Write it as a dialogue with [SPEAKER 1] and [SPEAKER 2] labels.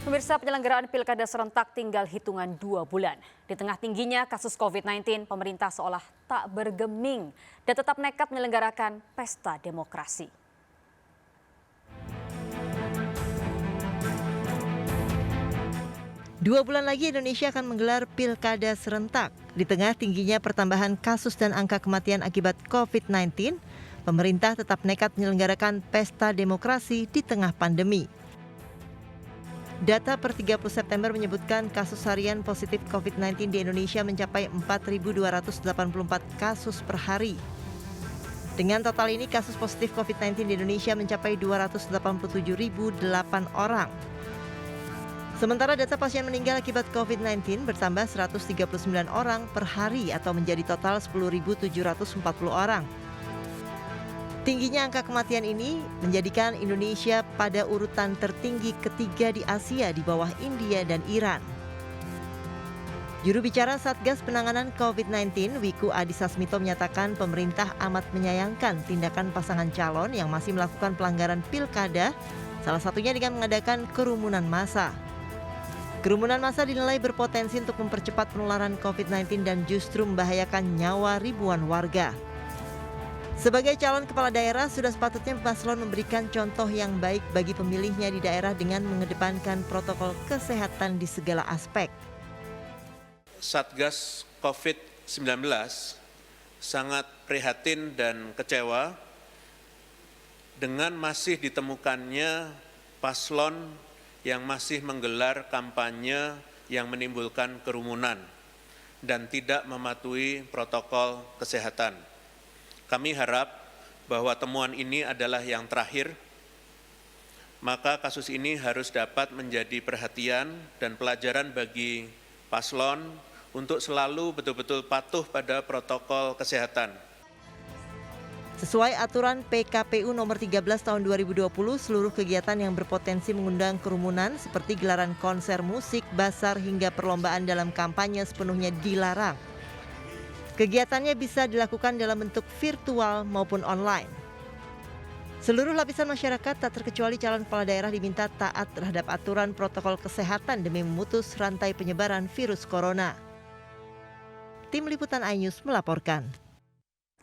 [SPEAKER 1] Pemirsa, penyelenggaraan pilkada serentak tinggal hitungan 2 bulan. Di tengah tingginya kasus COVID-19, pemerintah seolah tak bergeming dan tetap nekat menyelenggarakan pesta demokrasi.
[SPEAKER 2] Dua bulan lagi Indonesia akan menggelar pilkada serentak. Di tengah tingginya pertambahan kasus dan angka kematian akibat COVID-19, pemerintah tetap nekat menyelenggarakan pesta demokrasi di tengah pandemi. Data per 30 September menyebutkan kasus harian positif COVID-19 di Indonesia mencapai 4.284 kasus per hari. Dengan total ini, kasus positif COVID-19 di Indonesia mencapai 287.008 orang. Sementara data pasien meninggal akibat COVID-19 bertambah 139 orang per hari atau menjadi total 10.740 orang. Tingginya angka kematian ini menjadikan Indonesia pada urutan tertinggi ketiga di Asia di bawah India dan Iran. Juru bicara Satgas Penanganan COVID-19, Wiku Adhisa Smito menyatakan pemerintah amat menyayangkan tindakan pasangan calon yang masih melakukan pelanggaran pilkada, salah satunya dengan mengadakan kerumunan massa. Kerumunan massa dinilai berpotensi untuk mempercepat penularan COVID-19 dan justru membahayakan nyawa ribuan warga. Sebagai calon kepala daerah, sudah sepatutnya paslon memberikan contoh yang baik bagi pemilihnya di daerah dengan mengedepankan protokol kesehatan di segala aspek.
[SPEAKER 3] Satgas COVID-19 sangat prihatin dan kecewa dengan masih ditemukannya paslon yang masih menggelar kampanye yang menimbulkan kerumunan dan tidak mematuhi protokol kesehatan. Kami harap bahwa temuan ini adalah yang terakhir, maka kasus ini harus dapat menjadi perhatian dan pelajaran bagi paslon untuk selalu betul-betul patuh pada protokol kesehatan.
[SPEAKER 2] Sesuai aturan PKPU nomor 13 tahun 2020, seluruh kegiatan yang berpotensi mengundang kerumunan seperti gelaran konser musik, basar hingga perlombaan dalam kampanye sepenuhnya dilarang. Kegiatannya bisa dilakukan dalam bentuk virtual maupun online. Seluruh lapisan masyarakat tak terkecuali calon kepala daerah diminta taat terhadap aturan protokol kesehatan demi memutus rantai penyebaran virus corona. Tim Liputan iNews melaporkan.